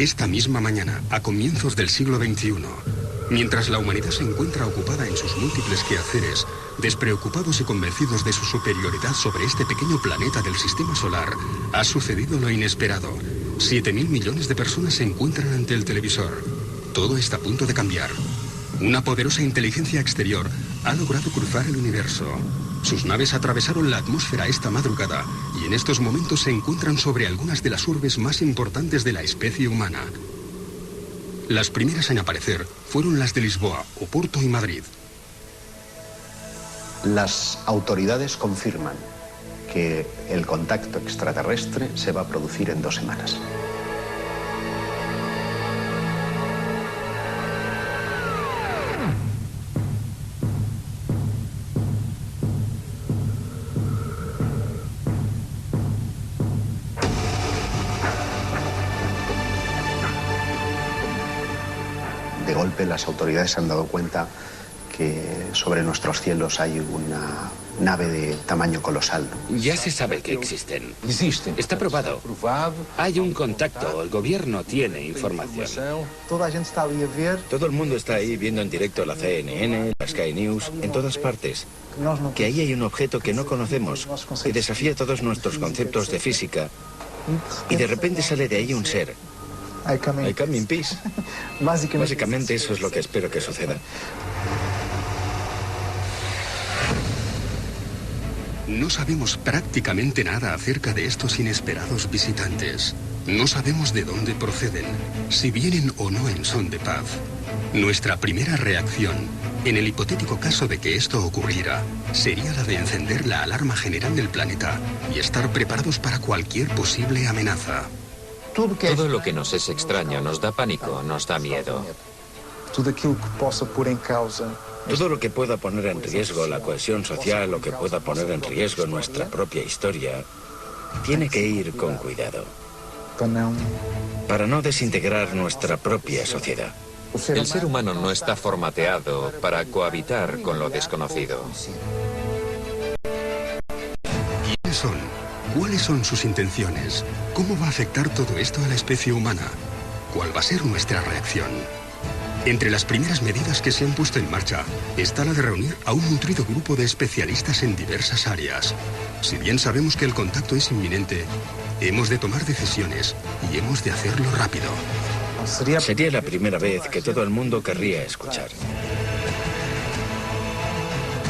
Esta misma mañana, a comienzos del siglo XXI, mientras la humanidad se encuentra ocupada en sus múltiples quehaceres, despreocupados y convencidos de su superioridad sobre este pequeño planeta del sistema solar, ha sucedido lo inesperado. 7.000 millones de personas se encuentran ante el televisor. Todo está a punto de cambiar. Una poderosa inteligencia exterior ha logrado cruzar el universo. Sus naves atravesaron la atmósfera esta madrugada y en estos momentos se encuentran sobre algunas de las urbes más importantes de la especie humana. Las primeras en aparecer fueron las de Lisboa, Oporto y Madrid. Las autoridades confirman que el contacto extraterrestre se va a producir en 2 semanas. De golpe las autoridades se han dado cuenta que sobre nuestros cielos hay una nave de tamaño colosal. Ya se sabe que existen. Está probado. Hay un contacto, el gobierno tiene información. Todo el mundo está ahí viendo en directo la CNN, la Sky News, en todas partes. Que ahí hay un objeto que no conocemos, que desafía todos nuestros conceptos de física. Y de repente sale de ahí un ser. I come in peace. Básicamente eso es lo que espero que suceda. No sabemos prácticamente nada acerca de estos inesperados visitantes. No sabemos de dónde proceden, si vienen o no en son de paz. Nuestra primera reacción, en el hipotético caso de que esto ocurriera, sería la de encender la alarma general del planeta y estar preparados para cualquier posible amenaza. Todo lo que nos es extraño nos da pánico, nos da miedo. Todo lo que pueda poner en riesgo la cohesión social o que pueda poner en riesgo nuestra propia historia, tiene que ir con cuidado. Para no desintegrar nuestra propia sociedad. El ser humano no está formateado para cohabitar con lo desconocido. ¿Quiénes son? ¿Cuáles son sus intenciones? ¿Cómo va a afectar todo esto a la especie humana? ¿Cuál va a ser nuestra reacción? Entre las primeras medidas que se han puesto en marcha está la de reunir a un nutrido grupo de especialistas en diversas áreas. Si bien sabemos que el contacto es inminente, hemos de tomar decisiones y hemos de hacerlo rápido. Sería la primera vez que todo el mundo querría escuchar.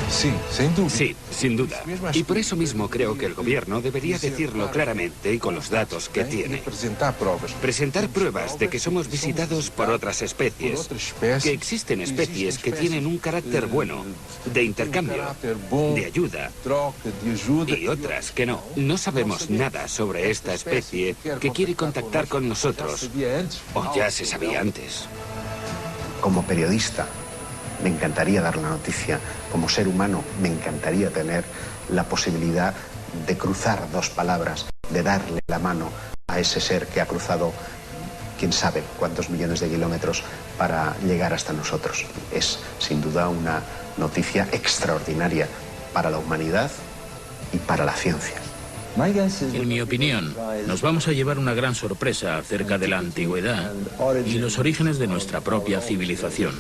Sí, sin duda. Y por eso mismo creo que el gobierno debería decirlo claramente y con los datos que tiene. Presentar pruebas de que somos visitados por otras especies, que existen especies que tienen un carácter bueno, de intercambio, de ayuda, y otras que no. No sabemos nada sobre esta especie que quiere contactar con nosotros, o ya se sabía antes. Como periodista, me encantaría dar la noticia. Como ser humano, me encantaría tener la posibilidad de cruzar 2 palabras, de darle la mano a ese ser que ha cruzado quién sabe cuántos millones de kilómetros para llegar hasta nosotros. Es, sin duda, una noticia extraordinaria para la humanidad y para la ciencia. En mi opinión, nos vamos a llevar una gran sorpresa acerca de la antigüedad y los orígenes de nuestra propia civilización.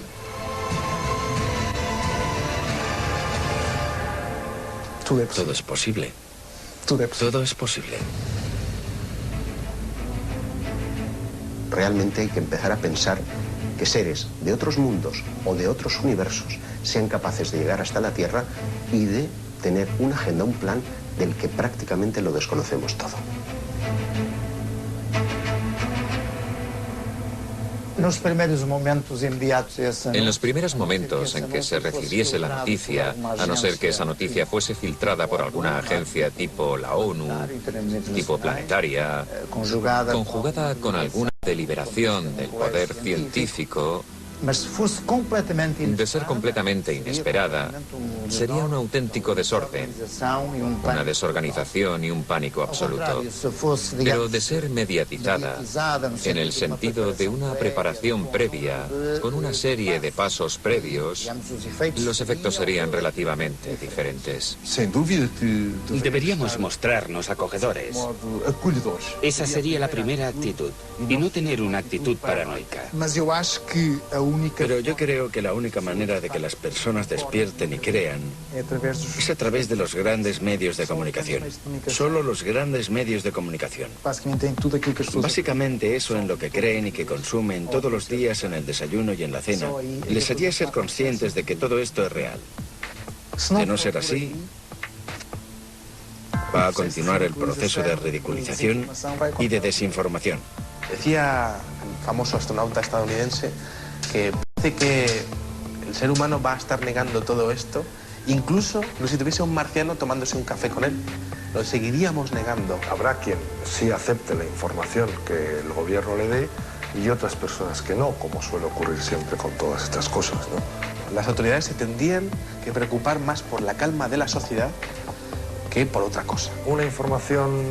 Todo es posible. Todo es posible. Realmente hay que empezar a pensar que seres de otros mundos o de otros universos sean capaces de llegar hasta la Tierra y de tener una agenda, un plan del que prácticamente lo desconocemos todo. En los primeros momentos en que se recibiese la noticia, a no ser que esa noticia fuese filtrada por alguna agencia tipo la ONU, tipo planetaria, conjugada con alguna deliberación del poder científico, De ser completamente inesperada, sería un auténtico desorden, una desorganización y un pánico absoluto. Pero de ser mediatizada, en el sentido de una preparación previa, con una serie de pasos previos, los efectos serían relativamente diferentes. Deberíamos mostrarnos acogedores. Esa sería la primera actitud, y no tener una actitud paranoica. Pero yo creo que la única manera de que las personas despierten y crean es a través de los grandes medios de comunicación. Solo los grandes medios de comunicación. Básicamente eso en lo que creen y que consumen todos los días en el desayuno y en la cena. Les haría ser conscientes de que todo esto es real. De no ser así, va a continuar el proceso de ridiculización y de desinformación. Decía el famoso astronauta estadounidense que parece que el ser humano va a estar negando todo esto, incluso si tuviese un marciano tomándose un café con él. Lo seguiríamos negando. Habrá quien sí acepte la información que el gobierno le dé y otras personas que no, como suele ocurrir siempre con todas estas cosas, ¿no? Las autoridades se tendrían que preocupar más por la calma de la sociedad que por otra cosa. Una información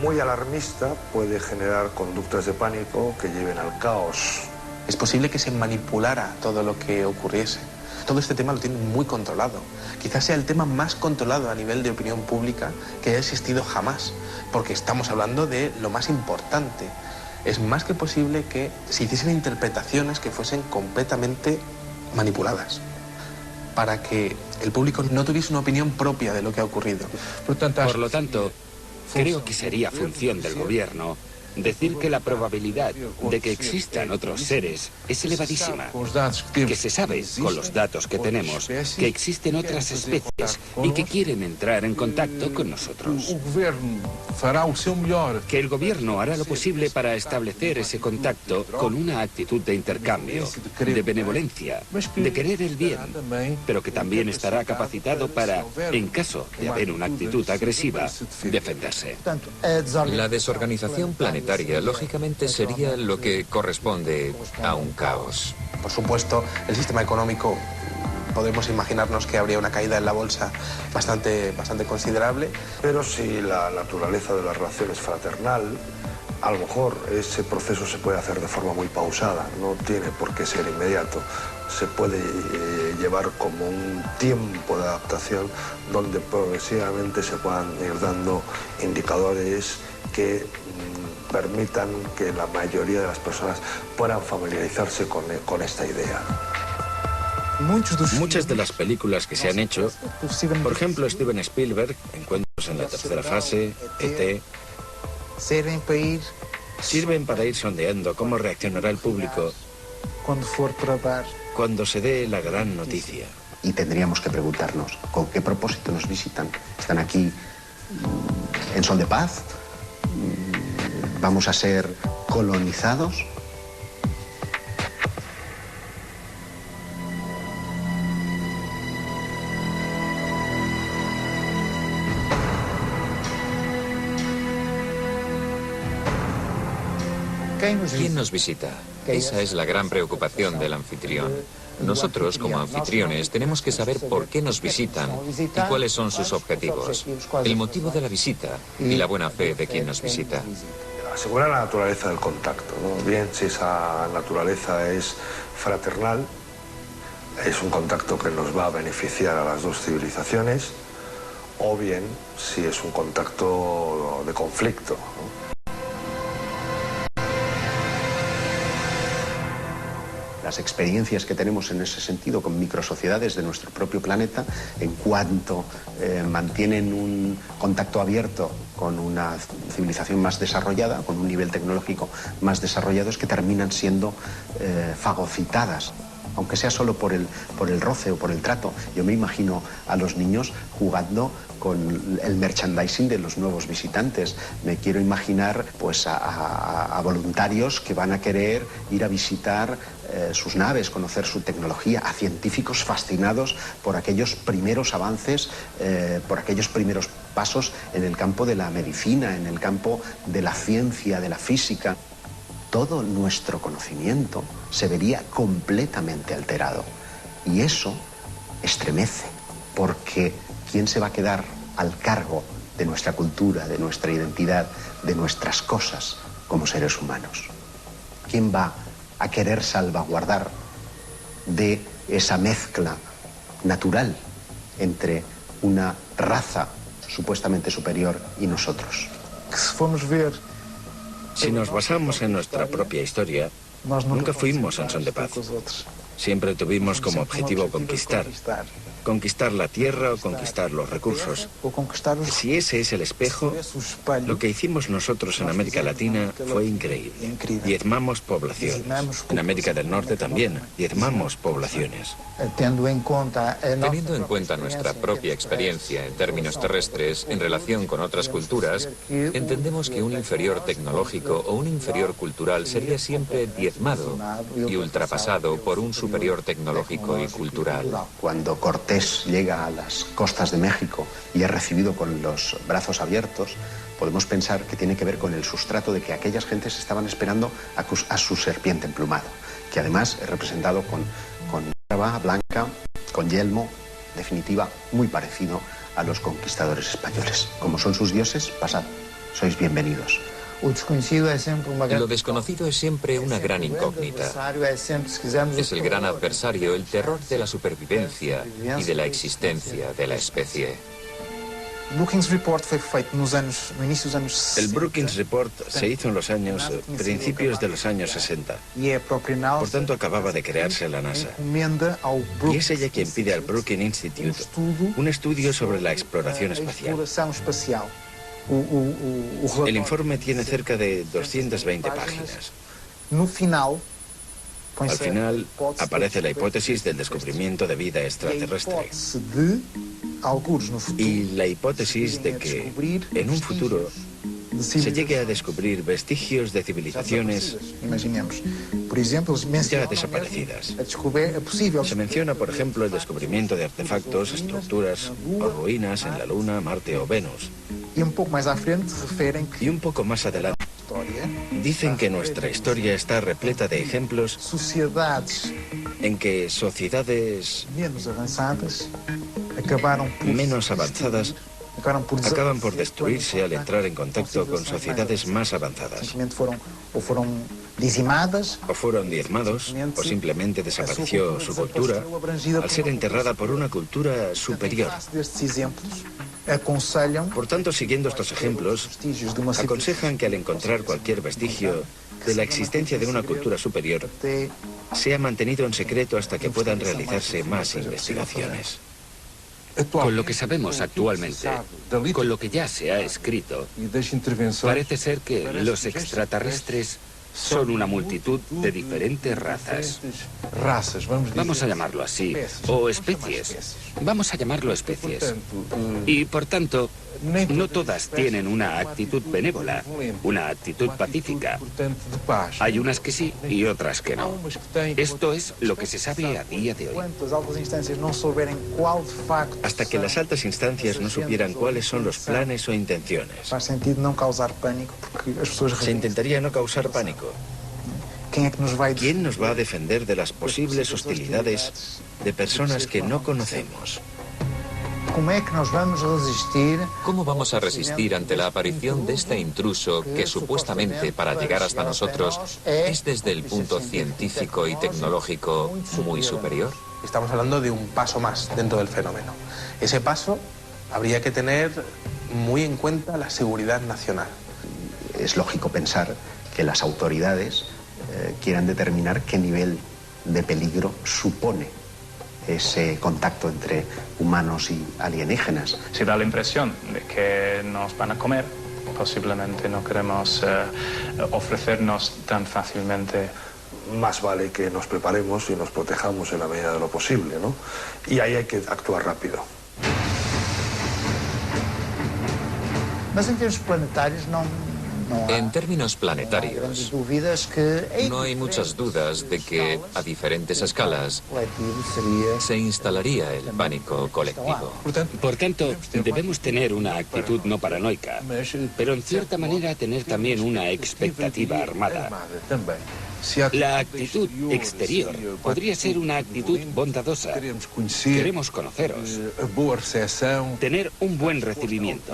muy alarmista puede generar conductas de pánico que lleven al caos. Es posible que se manipulara todo lo que ocurriese. Todo este tema lo tienen muy controlado. Quizás sea el tema más controlado a nivel de opinión pública que haya existido jamás, porque estamos hablando de lo más importante. Es más que posible que se hiciesen interpretaciones que fuesen completamente manipuladas, para que el público no tuviese una opinión propia de lo que ha ocurrido. Por lo tanto, creo que sería función del gobierno decir que la probabilidad de que existan otros seres es elevadísima, que se sabe, con los datos que tenemos, que existen otras especies y que quieren entrar en contacto con nosotros. Que el gobierno hará lo posible para establecer ese contacto con una actitud de intercambio, de benevolencia, de querer el bien, pero que también estará capacitado para, en caso de haber una actitud agresiva, defenderse. La desorganización planetaria lógicamente sería lo que corresponde a un caos. Por supuesto, el sistema económico, podemos imaginarnos que habría una caída en la bolsa bastante considerable. Pero si la naturaleza de la relación es fraternal, a lo mejor ese proceso se puede hacer de forma muy pausada, no tiene por qué ser inmediato. Se puede llevar como un tiempo de adaptación donde progresivamente se puedan ir dando indicadores que permitan que la mayoría de las personas puedan familiarizarse con esta idea. Muchas de las películas que se han hecho, por ejemplo Steven Spielberg, Encuentros en la tercera fase, E.T., sirven para ir sondeando cómo reaccionará el público cuando se dé la gran noticia. Y tendríamos que preguntarnos, ¿con qué propósito nos visitan? ¿Están aquí en son de paz? ¿Vamos a ser colonizados? ¿Quién nos visita? Esa es la gran preocupación del anfitrión. Nosotros, como anfitriones, tenemos que saber por qué nos visitan y cuáles son sus objetivos, el motivo de la visita y la buena fe de quien nos visita. Asegurar la naturaleza del contacto, ¿no? Bien, si esa naturaleza es fraternal, es un contacto que nos va a beneficiar a las dos civilizaciones, o bien si es un contacto de conflicto, ¿no? Las experiencias que tenemos en ese sentido con microsociedades de nuestro propio planeta, en cuanto mantienen un contacto abierto con una civilización más desarrollada, con un nivel tecnológico más desarrollado, es que terminan siendo fagocitadas, aunque sea solo por el roce o por el trato. Yo me imagino a los niños jugando con el merchandising de los nuevos visitantes. Me quiero imaginar pues a voluntarios que van a querer ir a visitar sus naves, conocer su tecnología, a científicos fascinados por aquellos primeros avances, por aquellos primeros pasos en el campo de la medicina, en el campo de la ciencia, de la física. todo nuestro conocimiento se vería completamente alterado. Y eso estremece, porque ¿quién se va a quedar al cargo de nuestra cultura, de nuestra identidad, de nuestras cosas como seres humanos? ¿Quién va a querer salvaguardar de esa mezcla natural entre una raza supuestamente superior y nosotros? Si nos basamos en nuestra propia historia, nunca fuimos en son de paz. Siempre tuvimos como objetivo conquistar la tierra o conquistar los recursos. Si ese es el espejo, lo que hicimos nosotros en América Latina fue increíble. Diezmamos poblaciones. En América del Norte también, diezmamos poblaciones. Teniendo en cuenta nuestra propia experiencia en términos terrestres en relación con otras culturas, entendemos que un inferior tecnológico o un inferior cultural sería siempre diezmado y ultrapasado por un superior tecnológico y cultural. Cuando Cortés llega a las costas de México y es recibido con los brazos abiertos, podemos pensar que tiene que ver con el sustrato de que aquellas gentes estaban esperando a su serpiente emplumado, que además es representado con barba blanca, con yelmo, en definitiva, muy parecido a los conquistadores españoles. Como son sus dioses, pasad, sois bienvenidos. Lo desconocido es siempre una gran incógnita. Es el gran adversario, el terror de la supervivencia y de la existencia de la especie. El Brookings Report se hizo en los principios de los años 60. Por tanto, acababa de crearse la NASA. Y es ella quien pide al Brookings Institute un estudio sobre la exploración espacial. El informe tiene cerca de 220 páginas. Al final aparece la hipótesis del descubrimiento de vida extraterrestre y la hipótesis de que en un futuro se llegue a descubrir vestigios de civilizaciones ya desaparecidas. Se menciona, por ejemplo, el descubrimiento de artefactos, estructuras o ruinas en la Luna, Marte o Venus. Y un poco más adelante dicen que nuestra historia está repleta de ejemplos en que sociedades menos avanzadas acaban por destruirse al entrar en contacto con sociedades más avanzadas. O fueron diezmados, o simplemente desapareció su cultura al ser enterrada por una cultura superior. Por tanto, siguiendo estos ejemplos, aconsejan que al encontrar cualquier vestigio de la existencia de una cultura superior, sea mantenido en secreto hasta que puedan realizarse más investigaciones. Con lo que sabemos actualmente, con lo que ya se ha escrito, parece ser que los extraterrestres son una multitud de diferentes razas. Vamos a llamarlo así, o especies. Vamos a llamarlo especies. Y por tanto, no todas tienen una actitud benévola, una actitud pacífica. Hay unas que sí y otras que no. Esto es lo que se sabe a día de hoy. Hasta que las altas instancias no supieran cuáles son los planes o intenciones. Se intentaría no causar pánico. ¿Quién nos va a defender de las posibles hostilidades de personas que no conocemos? ¿Cómo vamos a resistir ante la aparición de este intruso que supuestamente para llegar hasta nosotros es desde el punto científico y tecnológico muy superior? Estamos hablando de un paso más dentro del fenómeno. Ese paso habría que tener muy en cuenta la seguridad nacional. Es lógico pensar que las autoridades quieran determinar qué nivel de peligro supone ese contacto entre humanos y alienígenas. Si da la impresión de que nos van a comer, posiblemente no queremos ofrecernos tan fácilmente. Más vale que nos preparemos y nos protejamos en la medida de lo posible, ¿no? Y ahí hay que actuar rápido. Mas em termos planetários En términos planetarios, no hay muchas dudas de que, a diferentes escalas, se instalaría el pánico colectivo. Por tanto, debemos tener una actitud no paranoica, pero en cierta manera tener también una expectativa armada. La actitud exterior podría ser una actitud bondadosa. Queremos conoceros, tener un buen recibimiento,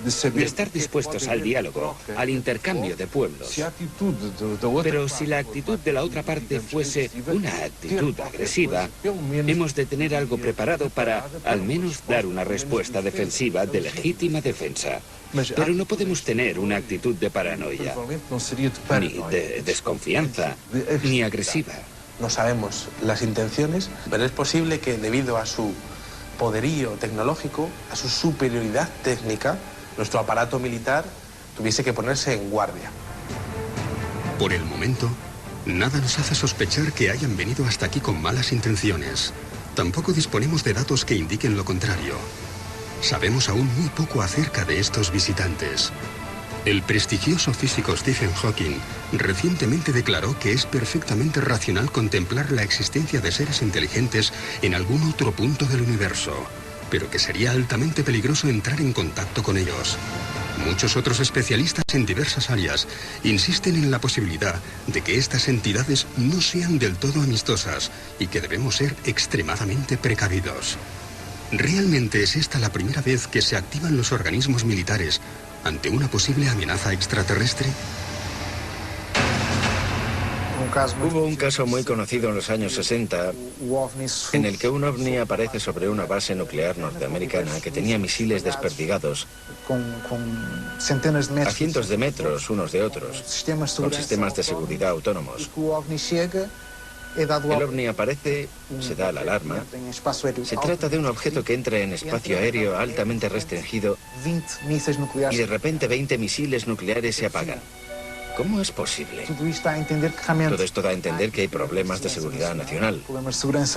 de estar dispuestos al diálogo, al intercambio de pueblos. Pero si la actitud de la otra parte fuese una actitud agresiva, hemos de tener algo preparado para, al menos, dar una respuesta defensiva de legítima defensa. Pero no podemos tener una actitud de paranoia, ni de desconfianza, ni agresiva. No sabemos las intenciones, pero es posible que debido a su poderío tecnológico, a su superioridad técnica, nuestro aparato militar tuviese que ponerse en guardia. Por el momento, nada nos hace sospechar que hayan venido hasta aquí con malas intenciones. Tampoco disponemos de datos que indiquen lo contrario. Sabemos aún muy poco acerca de estos visitantes. El prestigioso físico Stephen Hawking recientemente declaró que es perfectamente racional contemplar la existencia de seres inteligentes en algún otro punto del universo, pero que sería altamente peligroso entrar en contacto con ellos. Muchos otros especialistas en diversas áreas insisten en la posibilidad de que estas entidades no sean del todo amistosas y que debemos ser extremadamente precavidos. ¿Realmente es esta la primera vez que se activan los organismos militares ante una posible amenaza extraterrestre? Hubo un caso muy conocido en los años 60 en el que un ovni aparece sobre una base nuclear norteamericana que tenía misiles desperdigados a cientos de metros unos de otros, con sistemas de seguridad autónomos. El ovni aparece, se da la alarma. Se trata de un objeto que entra en espacio aéreo altamente restringido y de repente 20 misiles nucleares se apagan. ¿Cómo es posible? Todo esto da a entender que hay problemas de seguridad nacional,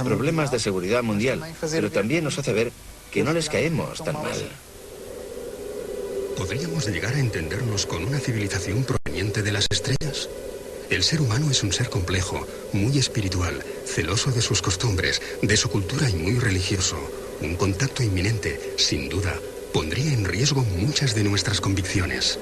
problemas de seguridad mundial, pero también nos hace ver que no les caemos tan mal. ¿Podríamos llegar a entendernos con una civilización proveniente de las estrellas? El ser humano es un ser complejo, muy espiritual, celoso de sus costumbres, de su cultura y muy religioso. Un contacto inminente, sin duda, pondría en riesgo muchas de nuestras convicciones.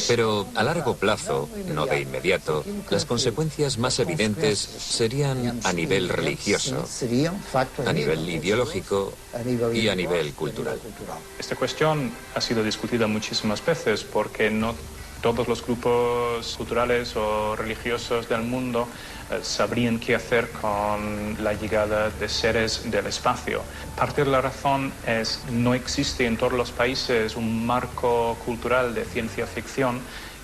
Pero a largo plazo, no de inmediato, las consecuencias más evidentes serían a nivel religioso, a nivel ideológico y a nivel cultural. Esta cuestión ha sido discutida muchísimas veces porque no todos los grupos culturales o religiosos del mundo sabrían qué hacer con la llegada de seres del espacio. Parte de la razón es que no existe en todos los países un marco cultural de ciencia ficción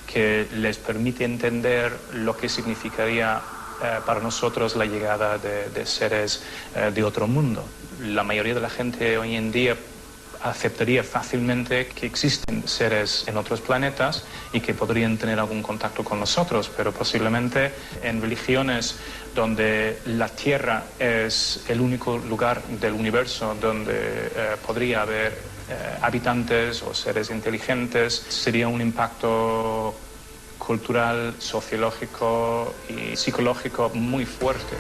que les permite entender lo que significaría para nosotros la llegada de seres de otro mundo. La mayoría de la gente hoy en día aceptaría fácilmente que existen seres en otros planetas y que podrían tener algún contacto con nosotros, pero posiblemente en religiones donde la Tierra es el único lugar del universo donde podría haber habitantes o seres inteligentes, sería un impacto cultural, sociológico y psicológico muy fuerte.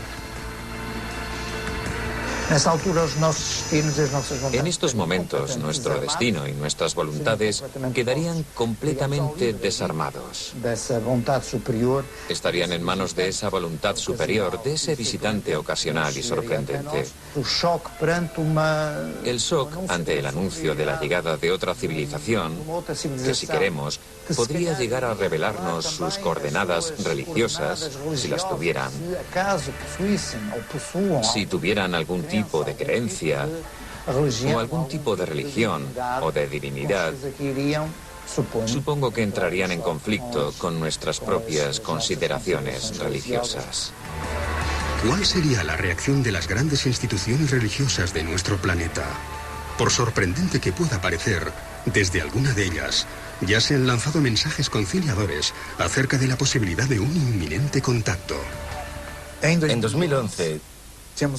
En estos momentos, nuestro destino y nuestras voluntades quedarían completamente desarmados. Estarían en manos de esa voluntad superior, de ese visitante ocasional y sorprendente. El shock ante el anuncio de la llegada de otra civilización, que si queremos, podría llegar a revelarnos sus coordenadas religiosas, si las tuvieran, si tuvieran algún tipo de creencia o algún tipo de religión o de divinidad. Supongo que entrarían en conflicto con nuestras propias consideraciones religiosas. ¿Cuál sería la reacción de las grandes instituciones religiosas de nuestro planeta? Por sorprendente que pueda parecer, desde alguna de ellas ya se han lanzado mensajes conciliadores acerca de la posibilidad de un inminente contacto. En 2011,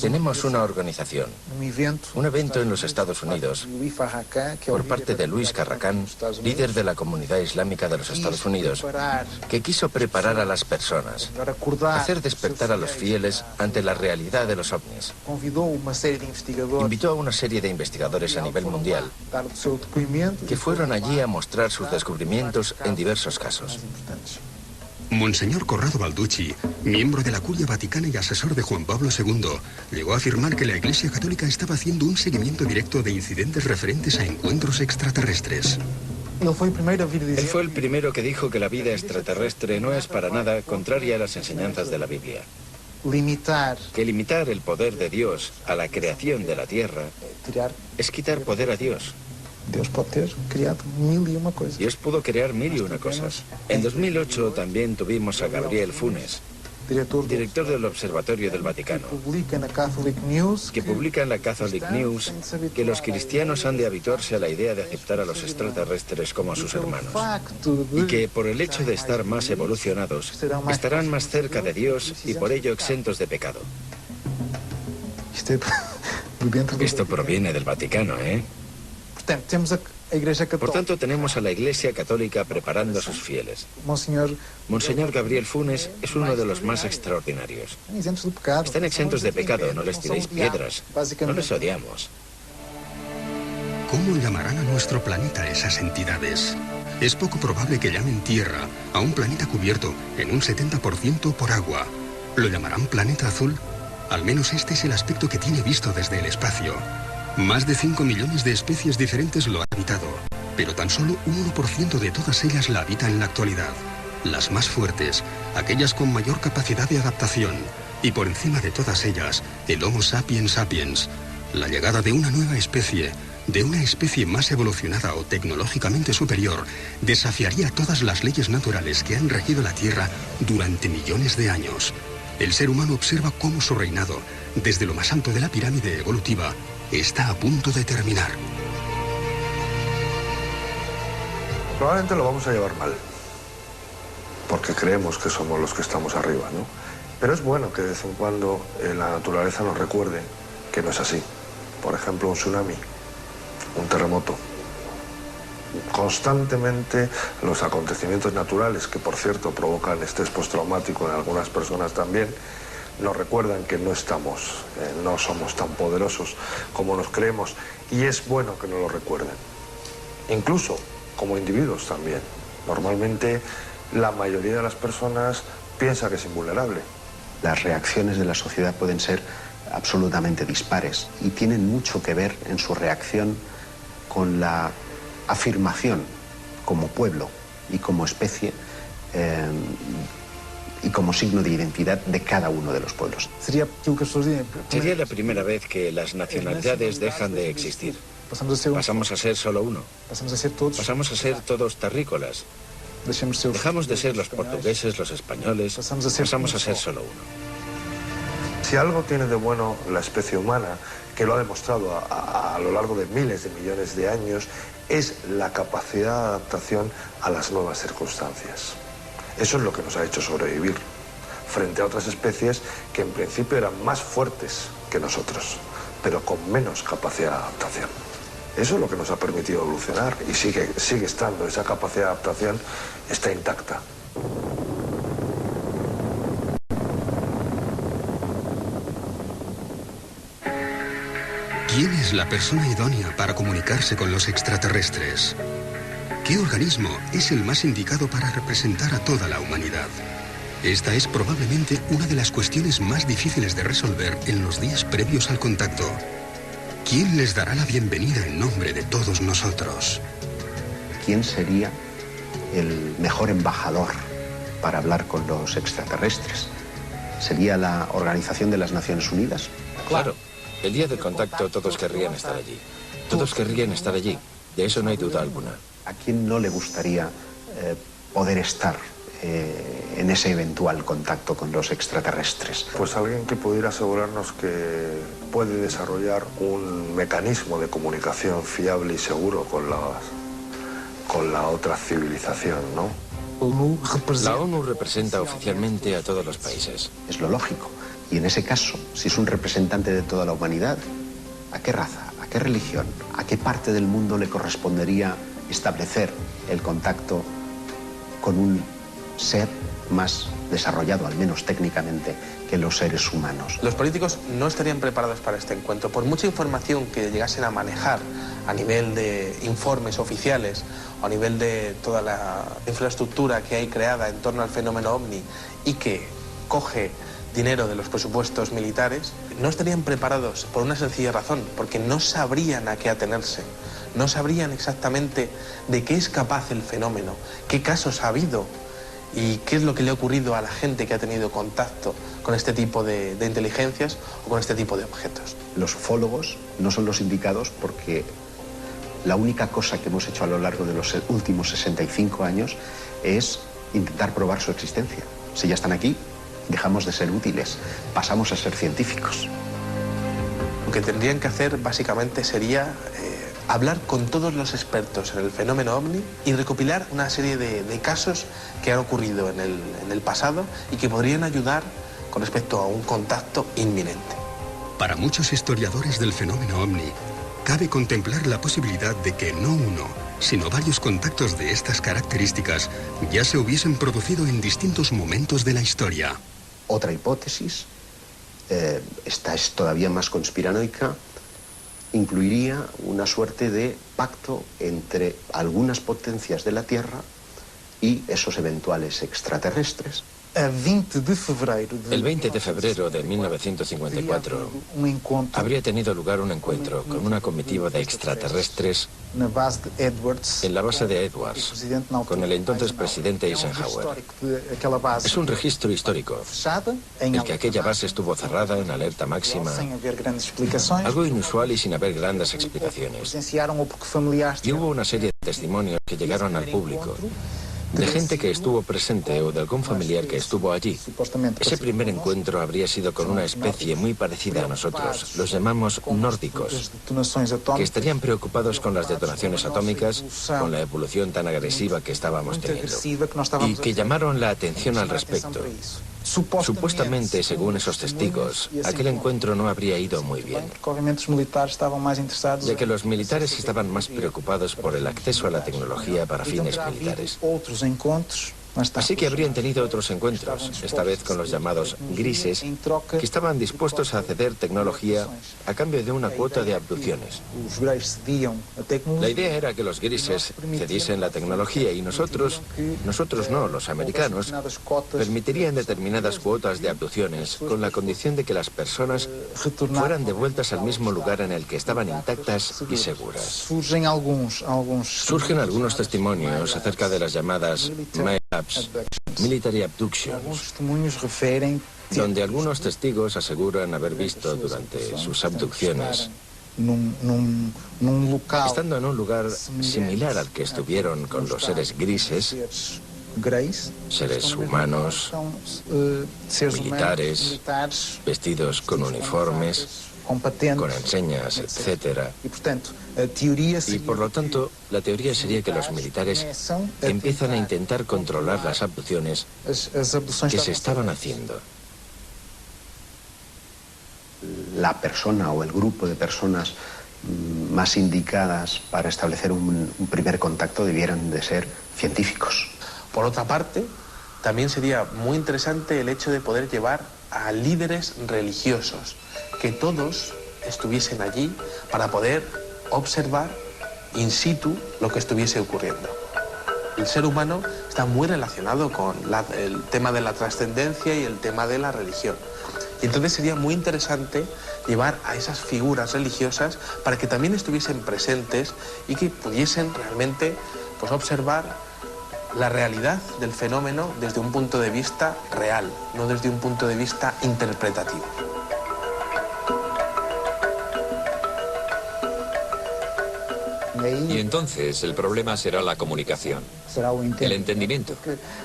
Tenemos una organización, un evento en los Estados Unidos, por parte de Luis Farrakhan, líder de la comunidad islámica de los Estados Unidos, que quiso preparar a las personas, hacer despertar a los fieles ante la realidad de los ovnis. Invitó a una serie de investigadores a nivel mundial que fueron allí a mostrar sus descubrimientos en diversos casos. Monseñor Corrado Balducci, miembro de la Curia Vaticana y asesor de Juan Pablo II, llegó a afirmar que la Iglesia Católica estaba haciendo un seguimiento directo de incidentes referentes a encuentros extraterrestres. Él fue el primero que dijo que la vida extraterrestre no es para nada contraria a las enseñanzas de la Biblia. Que limitar el poder de Dios a la creación de la Tierra es quitar poder a Dios. Dios pudo crear mil y una cosas. En 2008 también tuvimos a Gabriel Funes, director del Observatorio del Vaticano, que publica en la Catholic News que los cristianos han de habituarse a la idea de aceptar a los extraterrestres como a sus hermanos, y que por el hecho de estar más evolucionados estarán más cerca de Dios y por ello exentos de pecado. Esto proviene del Vaticano, ¿eh? Por tanto, tenemos a la Iglesia Católica preparando a sus fieles. Monseñor Gabriel Funes es uno de los más extraordinarios. Están exentos de pecado, no les tiréis piedras, no les odiamos. ¿Cómo llamarán a nuestro planeta esas entidades? Es poco probable que llamen Tierra a un planeta cubierto en un 70% por agua. ¿Lo llamarán planeta azul? Al menos este es el aspecto que tiene visto desde el espacio. Más de 5 millones de especies diferentes lo han habitado, pero tan solo un 1% de todas ellas la habitan en la actualidad. Las más fuertes, aquellas con mayor capacidad de adaptación, y por encima de todas ellas, el Homo sapiens sapiens. La llegada de una nueva especie, de una especie más evolucionada o tecnológicamente superior, desafiaría todas las leyes naturales que han regido la Tierra durante millones de años. El ser humano observa cómo su reinado, desde lo más alto de la pirámide evolutiva, está a punto de terminar. Probablemente lo vamos a llevar mal, porque creemos que somos los que estamos arriba, ¿no? Pero es bueno que de vez en cuando la naturaleza nos recuerde que no es así. Por ejemplo, un tsunami, un terremoto. Constantemente los acontecimientos naturales, que por cierto provocan estrés postraumático en algunas personas también, nos recuerdan que no somos tan poderosos como nos creemos, y es bueno que nos lo recuerden. Incluso como individuos también. Normalmente la mayoría de las personas piensa que es invulnerable. Las reacciones de la sociedad pueden ser absolutamente dispares y tienen mucho que ver en su reacción con la afirmación como pueblo y como especie y como signo de identidad de cada uno de los pueblos. Sería la primera vez que las nacionalidades dejan de existir. Pasamos a ser solo uno. Pasamos a ser todos terrícolas. Dejamos de ser los portugueses, los españoles. Pasamos a ser solo uno. Si algo tiene de bueno la especie humana, que lo ha demostrado a lo largo de miles de millones de años, es la capacidad de adaptación a las nuevas circunstancias. Eso es lo que nos ha hecho sobrevivir frente a otras especies que en principio eran más fuertes que nosotros, pero con menos capacidad de adaptación. Eso es lo que nos ha permitido evolucionar y sigue estando, esa capacidad de adaptación está intacta. ¿Quién es la persona idónea para comunicarse con los extraterrestres? ¿Qué organismo es el más indicado para representar a toda la humanidad? Esta es probablemente una de las cuestiones más difíciles de resolver en los días previos al contacto. ¿Quién les dará la bienvenida en nombre de todos nosotros? ¿Quién sería el mejor embajador para hablar con los extraterrestres? ¿Sería la Organización de las Naciones Unidas? Claro. El día del contacto todos querrían estar allí. Todos querrían estar allí. De eso no hay duda alguna. ¿A quién no le gustaría poder estar en ese eventual contacto con los extraterrestres? Pues alguien que pudiera asegurarnos que puede desarrollar un mecanismo de comunicación fiable y seguro con la otra civilización, ¿no? La ONU representa oficialmente a todos los países. Es lo lógico. Y en ese caso, si es un representante de toda la humanidad, ¿a qué raza, a qué religión, a qué parte del mundo le correspondería establecer el contacto con un ser más desarrollado, al menos técnicamente, que los seres humanos? Los políticos no estarían preparados para este encuentro. Por mucha información que llegasen a manejar a nivel de informes oficiales o a nivel de toda la infraestructura que hay creada en torno al fenómeno OVNI y que coge dinero de los presupuestos militares, no estarían preparados por una sencilla razón, porque no sabrían a qué atenerse, no sabrían exactamente de qué es capaz el fenómeno, qué casos ha habido y qué es lo que le ha ocurrido a la gente que ha tenido contacto con este tipo de inteligencias o con este tipo de objetos. Los ufólogos no son los indicados porque la única cosa que hemos hecho a lo largo de los últimos 65 años es intentar probar su existencia. Si ya están aquí, dejamos de ser útiles, pasamos a ser científicos. Lo que tendrían que hacer básicamente sería hablar con todos los expertos en el fenómeno OVNI y recopilar una serie de casos que han ocurrido en el pasado y que podrían ayudar con respecto a un contacto inminente. Para muchos historiadores del fenómeno OVNI, cabe contemplar la posibilidad de que no uno, sino varios contactos de estas características ya se hubiesen producido en distintos momentos de la historia. Otra hipótesis, esta es todavía más conspiranoica, incluiría una suerte de pacto entre algunas potencias de la Tierra y esos eventuales extraterrestres. El 20 de febrero de 1954 habría tenido lugar un encuentro con una comitiva de extraterrestres en la base de Edwards con el entonces presidente Eisenhower. Es un registro histórico, el que aquella base estuvo cerrada en alerta máxima, algo inusual y sin haber grandes explicaciones. Y hubo una serie de testimonios que llegaron al público, de gente que estuvo presente o de algún familiar que estuvo allí. Ese primer encuentro habría sido con una especie muy parecida a nosotros, los llamamos nórdicos, que estarían preocupados con las detonaciones atómicas, con la evolución tan agresiva que estábamos teniendo, y que llamaron la atención al respecto. Supuestamente, según esos testigos, aquel encuentro no habría ido muy bien, ya que los militares estaban más preocupados por el acceso a la tecnología para fines militares. Así que habrían tenido otros encuentros, esta vez con los llamados grises, que estaban dispuestos a ceder tecnología a cambio de una cuota de abducciones. La idea era que los grises cediesen la tecnología y nosotros no, los americanos, permitirían determinadas cuotas de abducciones con la condición de que las personas fueran devueltas al mismo lugar en el que estaban intactas y seguras. Surgen algunos testimonios acerca de las llamadas Military Abductions, donde algunos testigos aseguran haber visto durante sus abducciones, estando en un lugar similar al que estuvieron con los seres grises, seres humanos, militares, vestidos con uniformes, con enseñas, etc. Y por lo tanto, la teoría sería que los militares empiezan a intentar controlar las abducciones que se estaban haciendo. La persona o el grupo de personas más indicadas para establecer un primer contacto debieran de ser científicos. Por otra parte, también sería muy interesante el hecho de poder llevar a líderes religiosos, que todos estuviesen allí para poder observar in situ lo que estuviese ocurriendo. El ser humano está muy relacionado con el tema de la trascendencia y el tema de la religión. Y entonces sería muy interesante llevar a esas figuras religiosas para que también estuviesen presentes y que pudiesen realmente observar la realidad del fenómeno desde un punto de vista real, no desde un punto de vista interpretativo. Y entonces el problema será la comunicación, el entendimiento.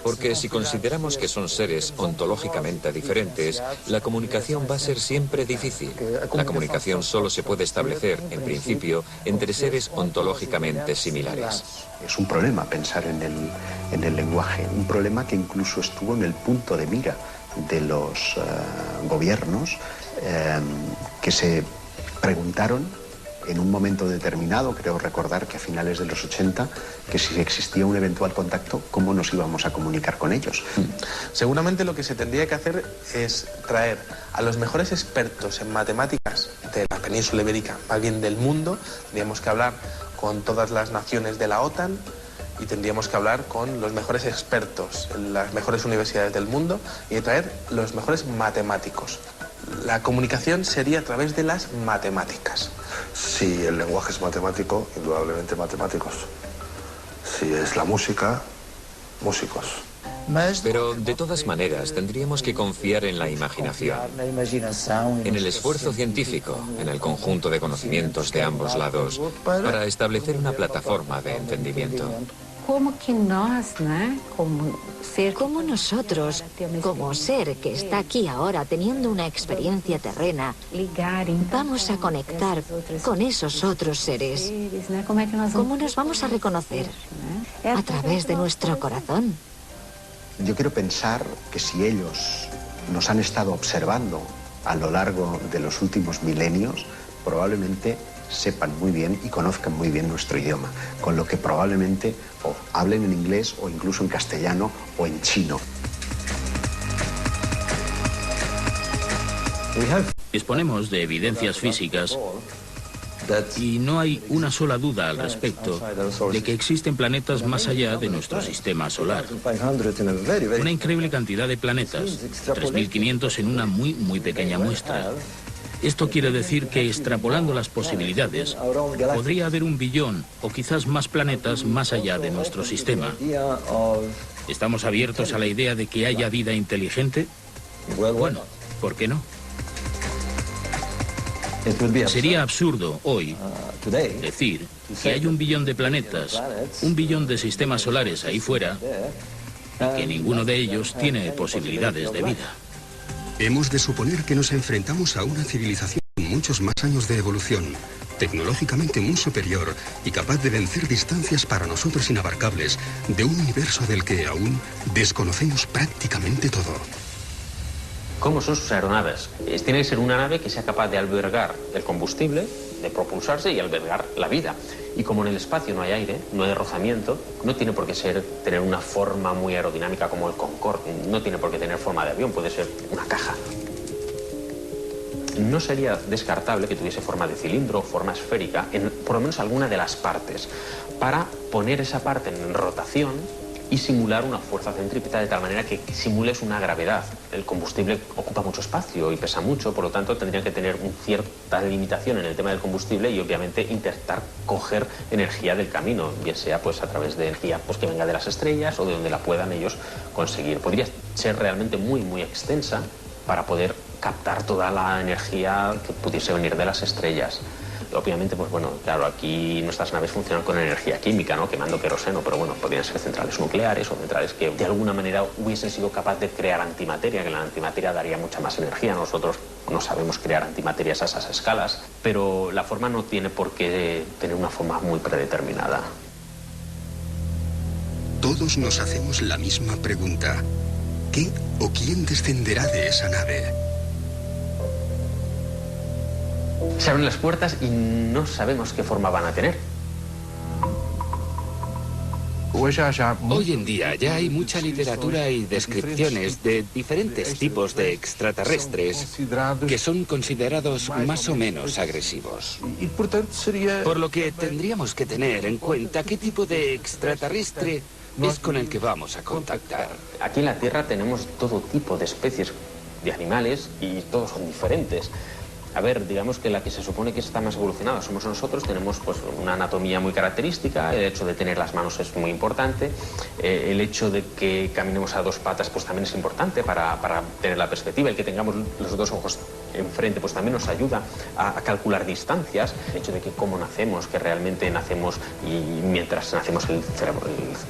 Porque si consideramos que son seres ontológicamente diferentes, la comunicación va a ser siempre difícil. La comunicación solo se puede establecer, en principio, entre seres ontológicamente similares. Es un problema pensar en el lenguaje, un problema que incluso estuvo en el punto de mira de los gobiernos que se preguntaron en un momento determinado, creo recordar que a finales de los 80, que si existía un eventual contacto, ¿cómo nos íbamos a comunicar con ellos? Seguramente lo que se tendría que hacer es traer a los mejores expertos en matemáticas de la península ibérica, más bien del mundo. Tendríamos que hablar con todas las naciones de la OTAN y tendríamos que hablar con los mejores expertos en las mejores universidades del mundo y traer los mejores matemáticos. La comunicación sería a través de las matemáticas. Si el lenguaje es matemático, indudablemente matemáticos. Si es la música, músicos. Pero de todas maneras tendríamos que confiar en la imaginación, en el esfuerzo científico, en el conjunto de conocimientos de ambos lados, para establecer una plataforma de entendimiento. Como nosotros, como ser que está aquí ahora teniendo una experiencia terrena, vamos a conectar con esos otros seres. ¿Cómo nos vamos a reconocer? A través de nuestro corazón. Yo quiero pensar que si ellos nos han estado observando a lo largo de los últimos milenios, probablemente sepan muy bien y conozcan muy bien nuestro idioma, con lo que probablemente o hablen en inglés o incluso en castellano o en chino. Disponemos de evidencias físicas y no hay una sola duda al respecto de que existen planetas más allá de nuestro sistema solar. Una increíble cantidad de planetas, 3.500 en una muy pequeña muestra. Esto quiere decir que, extrapolando las posibilidades, podría haber 1 billón o quizás más planetas más allá de nuestro sistema. ¿Estamos abiertos a la idea de que haya vida inteligente? Bueno, ¿por qué no? Sería absurdo hoy decir que hay 1 billón de planetas, 1 billón de sistemas solares ahí fuera y que ninguno de ellos tiene posibilidades de vida. Hemos de suponer que nos enfrentamos a una civilización con muchos más años de evolución, tecnológicamente muy superior y capaz de vencer distancias para nosotros inabarcables de un universo del que aún desconocemos prácticamente todo. ¿Cómo son sus aeronaves? Tiene que ser una nave que sea capaz de albergar el combustible, de propulsarse y albergar la vida. Y como en el espacio no hay aire, no hay rozamiento, no tiene por qué tener una forma muy aerodinámica como el Concorde, no tiene por qué tener forma de avión, puede ser una caja. No sería descartable que tuviese forma de cilindro o forma esférica en por lo menos alguna de las partes, para poner esa parte en rotación y simular una fuerza centrípeta de tal manera que simules una gravedad. El combustible ocupa mucho espacio y pesa mucho, por lo tanto tendrían que tener una cierta limitación en el tema del combustible y obviamente intentar coger energía del camino, bien sea pues a través de energía pues, que venga de las estrellas o de donde la puedan ellos conseguir. Podría ser realmente muy extensa para poder captar toda la energía que pudiese venir de las estrellas. Obviamente, pues bueno, claro, aquí nuestras naves funcionan con energía química, ¿no? Quemando queroseno, pero bueno, podrían ser centrales nucleares o centrales que de alguna manera hubiesen sido capaces de crear antimateria, que la antimateria daría mucha más energía. Nosotros no sabemos crear antimaterias a esas escalas, pero la forma no tiene por qué tener una forma muy predeterminada. Todos nos hacemos la misma pregunta. ¿Qué o quién descenderá de esa nave? Se abren las puertas y no sabemos qué forma van a tener. Hoy en día ya hay mucha literatura y descripciones de diferentes tipos de extraterrestres que son considerados más o menos agresivos. Por lo que tendríamos que tener en cuenta qué tipo de extraterrestre es con el que vamos a contactar. Aquí en la Tierra tenemos todo tipo de especies de animales y todos son diferentes. A ver, digamos que la que se supone que está más evolucionada somos nosotros, tenemos pues una anatomía muy característica, el hecho de tener las manos es muy importante, el hecho de que caminemos a dos patas pues también es importante para tener la perspectiva, el que tengamos los dos ojos enfrente pues también nos ayuda a calcular distancias, el hecho de que cómo nacemos, que realmente nacemos y mientras nacemos el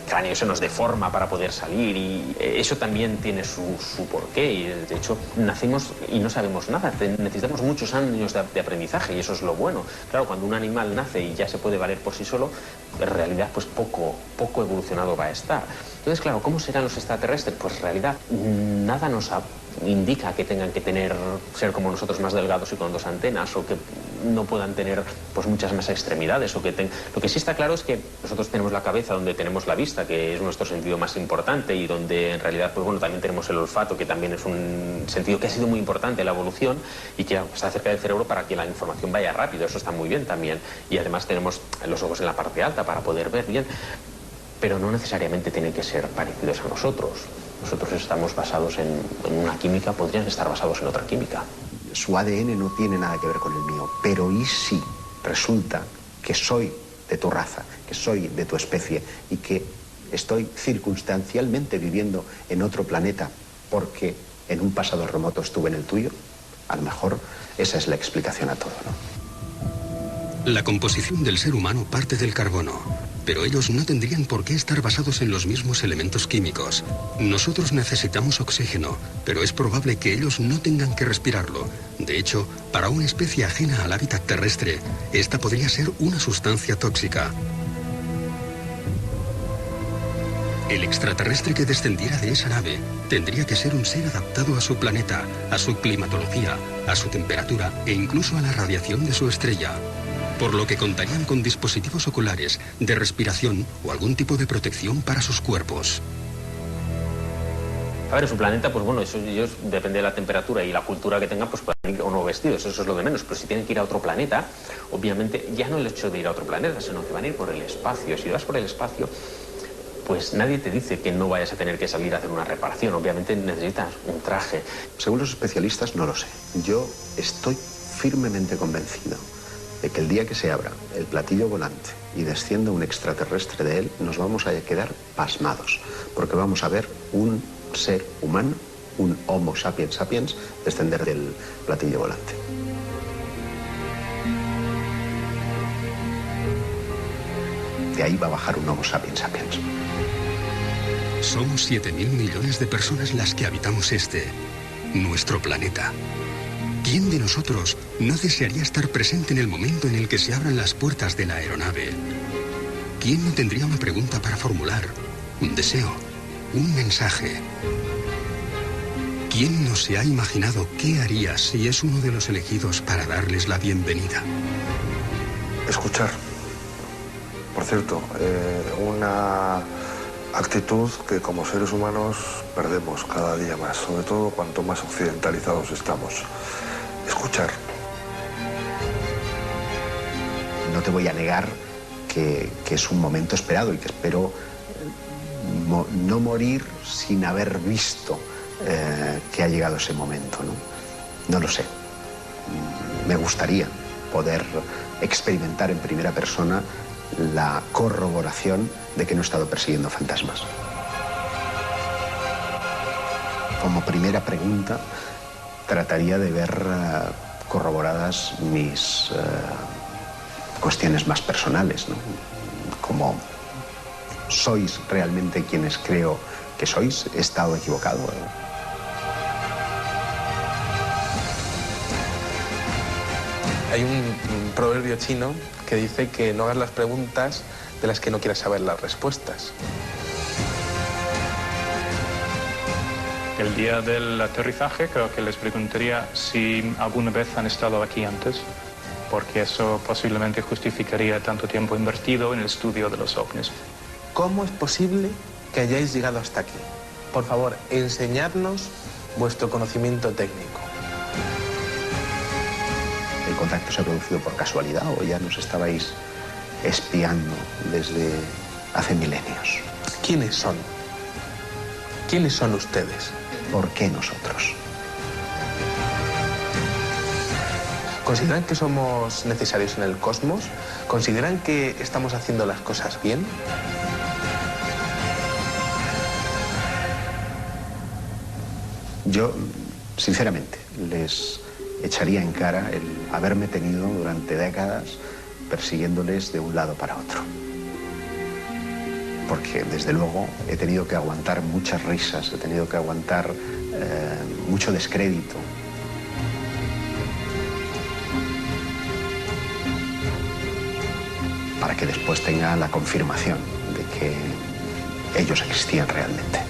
cráneo se nos deforma para poder salir y eso también tiene su porqué y de hecho nacemos y no sabemos nada, necesitamos muchos años de aprendizaje y eso es lo bueno. Claro, cuando un animal nace y ya se puede valer por sí solo, en realidad pues poco evolucionado va a estar. Entonces, claro, ¿cómo serán los extraterrestres? Pues en realidad nada nos indica que tengan que ser como nosotros más delgados y con dos antenas o que no puedan tener pues muchas más extremidades o lo que sí está claro es que nosotros tenemos la cabeza donde tenemos la vista, que es nuestro sentido más importante y donde en realidad pues bueno, también tenemos el olfato, que también es un sentido que ha sido muy importante en la evolución y que está cerca del cerebro para que la información vaya rápido, eso está muy bien también y además tenemos los ojos en la parte alta para poder ver bien, pero no necesariamente tienen que ser parecidos a nosotros. Nosotros estamos basados en una química, podrían estar basados en otra química. Su ADN no tiene nada que ver con el mío, pero ¿y si resulta que soy de tu raza, que soy de tu especie y que estoy circunstancialmente viviendo en otro planeta porque en un pasado remoto estuve en el tuyo? A lo mejor esa es la explicación a todo, ¿no? La composición del ser humano parte del carbono, pero ellos no tendrían por qué estar basados en los mismos elementos químicos. Nosotros necesitamos oxígeno, pero es probable que ellos no tengan que respirarlo. De hecho, para una especie ajena al hábitat terrestre, esta podría ser una sustancia tóxica. El extraterrestre que descendiera de esa nave tendría que ser un ser adaptado a su planeta, a su climatología, a su temperatura e incluso a la radiación de su estrella. Por lo que contarían con dispositivos oculares, de respiración o algún tipo de protección para sus cuerpos. A ver, su planeta, pues bueno, ellos depende de la temperatura y la cultura que tengan, pues pueden ir o no vestidos, eso es lo de menos. Pero si tienen que ir a otro planeta, obviamente ya no el hecho de ir a otro planeta, sino que van a ir por el espacio. Si vas por el espacio, pues nadie te dice que no vayas a tener que salir a hacer una reparación. Obviamente necesitas un traje. Según los especialistas, no lo sé. Yo estoy firmemente convencido de que el día que se abra el platillo volante y descienda un extraterrestre de él, nos vamos a quedar pasmados, porque vamos a ver un ser humano, un Homo sapiens sapiens, descender del platillo volante. De ahí va a bajar un Homo sapiens sapiens. Somos 7.000 millones de personas las que habitamos nuestro planeta. ¿Quién de nosotros no desearía estar presente en el momento en el que se abran las puertas de la aeronave? ¿Quién no tendría una pregunta para formular? Un deseo, un mensaje. ¿Quién no se ha imaginado qué haría si es uno de los elegidos para darles la bienvenida? Escuchar. Por cierto, una actitud que como seres humanos perdemos cada día más, sobre todo cuanto más occidentalizados estamos. Escuchar. No te voy a negar que es un momento esperado y que espero no morir sin haber visto que ha llegado ese momento, ¿no? No lo sé. Me gustaría poder experimentar en primera persona la corroboración de que no he estado persiguiendo fantasmas. Como primera pregunta, trataría de ver corroboradas mis cuestiones más personales, ¿no? Como, ¿sois realmente quienes creo que sois? ¿He estado equivocado? Hay un proverbio chino que dice que no hagas las preguntas de las que no quieras saber las respuestas. El día del aterrizaje creo que les preguntaría si alguna vez han estado aquí antes, porque eso posiblemente justificaría tanto tiempo invertido en el estudio de los ovnis. ¿Cómo es posible que hayáis llegado hasta aquí? Por favor, enseñadnos vuestro conocimiento técnico. ¿El contacto se ha producido por casualidad o ya nos estabais espiando desde hace milenios? ¿Quiénes son? ¿Quiénes son ustedes? ¿Por qué nosotros? ¿Consideran que somos necesarios en el cosmos? ¿Consideran que estamos haciendo las cosas bien? Yo, sinceramente, les echaría en cara el haberme tenido durante décadas persiguiéndoles de un lado para otro. Porque, desde luego, he tenido que aguantar muchas risas, he tenido que aguantar mucho descrédito. Para que después tenga la confirmación de que ellos existían realmente.